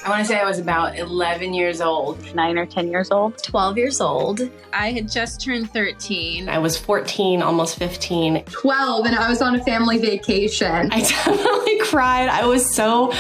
I want to say I was about 11 years old. 9 or 10 years old. 12 years old. I had just turned 13. I was 14, almost 15. 12, and I was on a family vacation. I definitely cried. I was so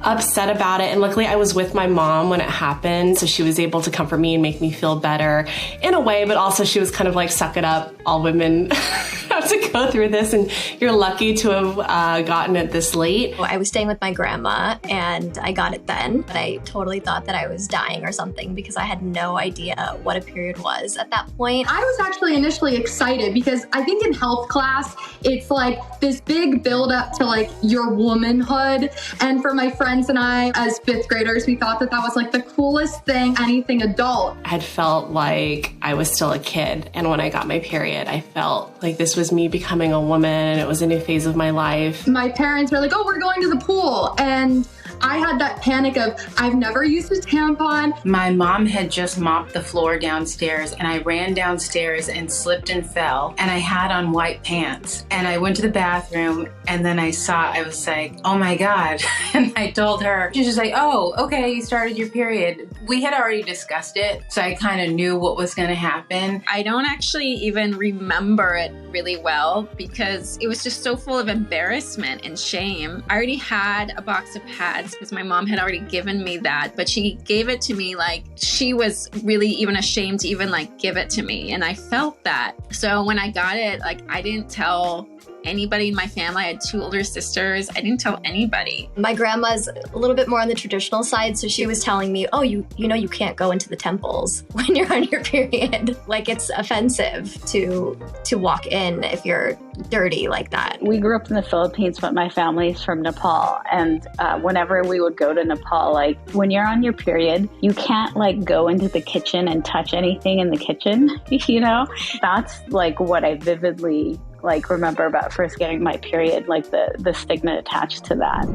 upset about it. And luckily I was with my mom when it happened. So she was able to comfort me and make me feel better in a way, but also she was kind of like, suck it up. All women have to go through this, and you're lucky to have gotten it this late. I was staying with my grandma and I got it then. But I totally thought that I was dying or something because I had no idea what a period was at that point. I was actually initially excited because I think in health class, it's like this big build up to like your womanhood. And for my friends and I as fifth graders, we thought that that was like the coolest thing, anything adult. I had felt like I was still a kid. And when I got my period, I felt like this was me becoming a woman and it was a new phase of my life. My parents were like, oh, we're going to the pool. And I had that panic of, I've never used a tampon. My mom had just mopped the floor downstairs and I ran downstairs and slipped and fell, and I had on white pants. And I went to the bathroom and then I was like, oh my God. And I told her, she was just like, oh, okay, you started your period. We had already discussed it, so I kind of knew what was going to happen. I don't actually even remember it really well because it was just so full of embarrassment and shame. I already had a box of pads because my mom had already given me that, but she gave it to me like she was really even ashamed to even like give it to me. And I felt that. So when I got it, like I didn't tell anybody in my family. I had 2 older sisters. I didn't tell anybody. My grandma's a little bit more on the traditional side, so she was telling me, oh, you know you can't go into the temples when you're on your period. Like it's offensive to walk in if you're dirty like that. We grew up in the Philippines, but my family's from Nepal. And whenever we would go to Nepal, like when you're on your period, you can't like go into the kitchen and touch anything in the kitchen, you know? That's like what I vividly like remember about first getting my period, like the stigma attached to that.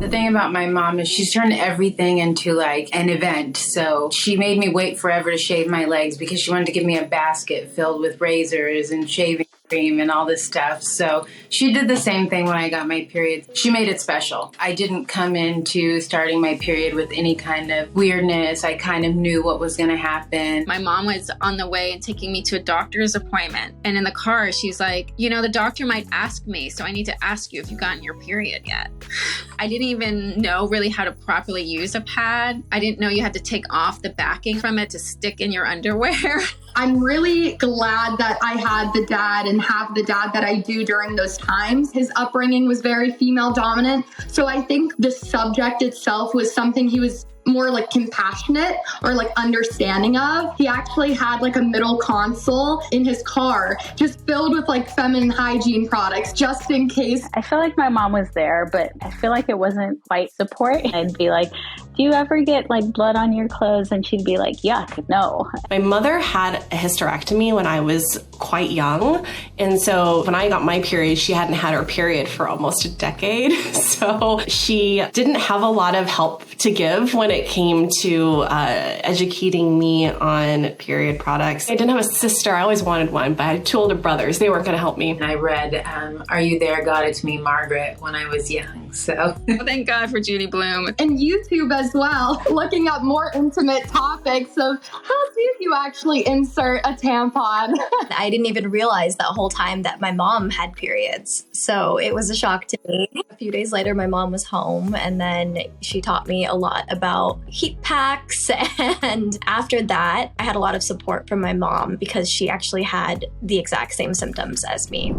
The thing about my mom is she's turned everything into like an event. So she made me wait forever to shave my legs because she wanted to give me a basket filled with razors and shaving cream and all this stuff. So she did the same thing when I got my period. She made it special. I didn't come into starting my period with any kind of weirdness. I kind of knew what was going to happen. My mom was on the way and taking me to a doctor's appointment. And in the car, she's like, you know, the doctor might ask me, so I need to ask you if you've gotten your period yet. I didn't even know really how to properly use a pad. I didn't know you had to take off the backing from it to stick in your underwear. I'm really glad that I had the dad and have the dad that I do during those times. His upbringing was very female dominant. So I think the subject itself was something he was more like compassionate or like understanding of. He actually had like a middle console in his car just filled with like feminine hygiene products just in case. I feel like my mom was there, but I feel like it wasn't quite support. I'd be like, do you ever get like blood on your clothes? And she'd be like, yuck, no. My mother had a hysterectomy when I was quite young. And so when I got my period, she hadn't had her period for almost a decade. So she didn't have a lot of help to give when it came to educating me on period products. I didn't have a sister. I always wanted one, but I had 2 older brothers. They weren't going to help me. And I read Are You There, God, It's Me, Margaret when I was young. So thank God for Judy Blume. And YouTube as well, looking up more intimate topics of how did you actually insert a tampon? I didn't even realize that whole time that my mom had periods. So it was a shock to me. A few days later, my mom was home and then she taught me a lot about heat packs. And after that, I had a lot of support from my mom because she actually had the exact same symptoms as me.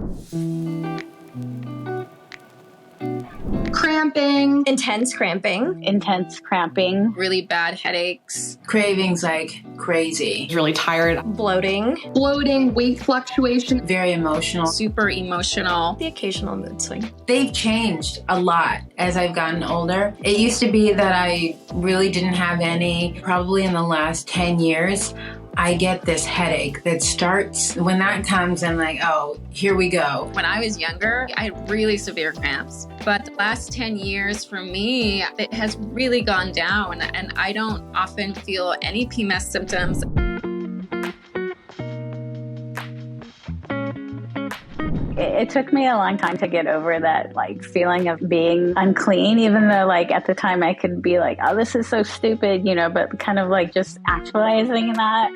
Cramping. Intense cramping. Really bad headaches. Cravings like crazy. I was really tired. Bloating. Weight fluctuation. Very emotional. Super emotional. The occasional mood swing. They've changed a lot as I've gotten older. It used to be that I really didn't have any. Probably in the last 10 years, I get this headache that starts, when that comes, I'm like, oh, here we go. When I was younger, I had really severe cramps. But the last 10 years for me, it has really gone down and I don't often feel any PMS symptoms. it took me a long time to get over that like feeling of being unclean, even though like at the time I could be like, oh, this is so stupid, you know, but kind of like just actualizing that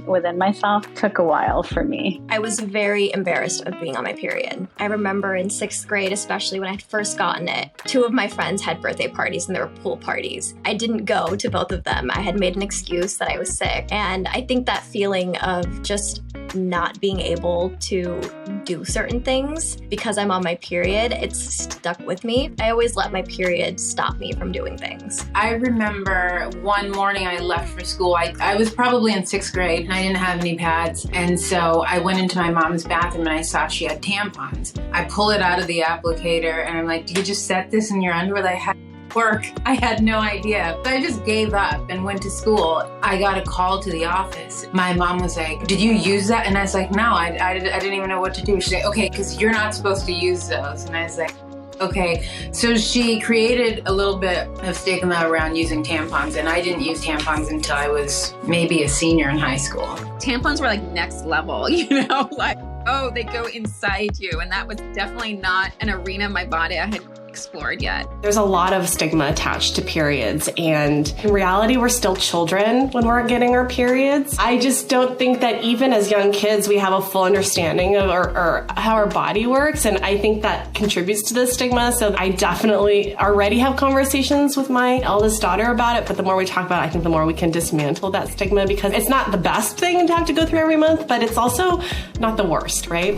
within myself took a while for me. I was very embarrassed of being on my period. I remember in 6th grade, especially when I had first gotten it, 2 of my friends had birthday parties and there were pool parties. I didn't go to both of them. I had made an excuse that I was sick. And I think that feeling of just not being able to do certain things because I'm on my period, it's stuck with me. I always let my period stop me from doing things. I remember one morning I left for school. I was probably in 6th grade and I didn't have any pads. And so I went into my mom's bathroom and I saw she had tampons. I pull it out of the applicator and I'm like, do you just set this in your underwear? I had work. I had no idea. So I just gave up and went to school. I got a call to the office. My mom was like, did you use that? And I was like, no, I didn't even know what to do. She's like, okay, because you're not supposed to use those. And I was like, okay. So she created a little bit of stigma around using tampons, and I didn't use tampons until I was maybe a senior in high school. Tampons were like next level, you know, like, oh, they go inside you. And that was definitely not an arena my body I had explored yet. There's a lot of stigma attached to periods, and in reality, we're still children when we're getting our periods. I just don't think that even as young kids, we have a full understanding of or how our body works, and I think that contributes to the stigma. So I definitely already have conversations with my eldest daughter about it, but the more we talk about it, I think the more we can dismantle that stigma, because it's not the best thing to have to go through every month, but it's also not the worst, right?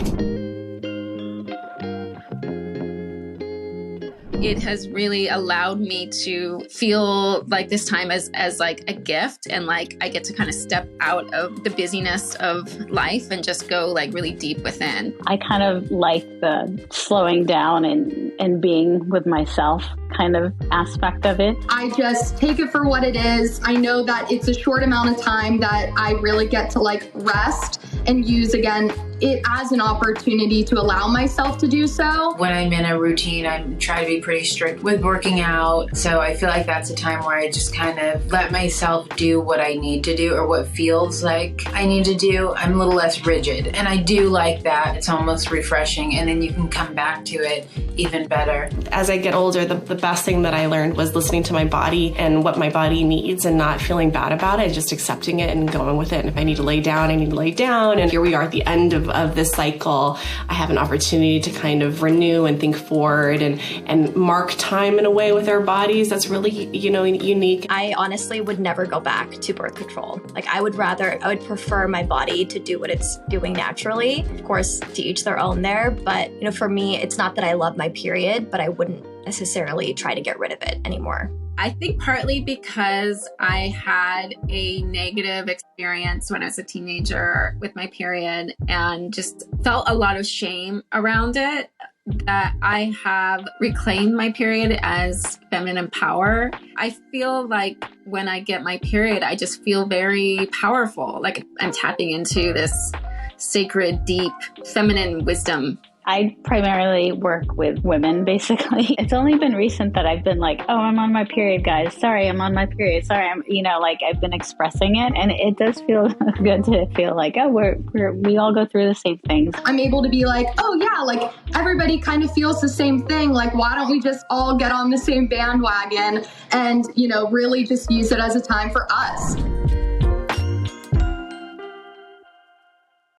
It has really allowed me to feel like this time as like a gift, and like I get to kind of step out of the busyness of life and just go like really deep within. I kind of like the slowing down and being with myself kind of aspect of it. I just take it for what it is. I know that it's a short amount of time that I really get to like rest and use again it as an opportunity to allow myself to do so. When I'm in a routine, I try to be pretty strict with working out. So I feel like that's a time where I just kind of let myself do what I need to do or what feels like I need to do. I'm a little less rigid, and I do like that. It's almost refreshing, and then you can come back to it even better. As I get older, the best thing that I learned was listening to my body and what my body needs and not feeling bad about it, just accepting it and going with it. And if I need to lay down, I need to lay down. And here we are at the end of this cycle. I have an opportunity to kind of renew and think forward and mark time in a way with our bodies that's really, unique. I honestly would never go back to birth control. Like I would prefer my body to do what it's doing naturally. Of course, to each their own there. But, for me, it's not that I love my period, but I wouldn't necessarily try to get rid of it anymore. I think partly because I had a negative experience when I was a teenager with my period and just felt a lot of shame around it, that I have reclaimed my period as feminine power. I feel like when I get my period, I just feel very powerful, like I'm tapping into this sacred, deep, feminine wisdom. I primarily work with women, basically. It's only been recent that I've been like, oh, I'm on my period, guys. Sorry, I'm on my period. Sorry, I've been expressing it. And it does feel good to feel like, oh, we all go through the same things. I'm able to be like, oh yeah, like everybody kind of feels the same thing. Like, why don't we just all get on the same bandwagon and, really just use it as a time for us?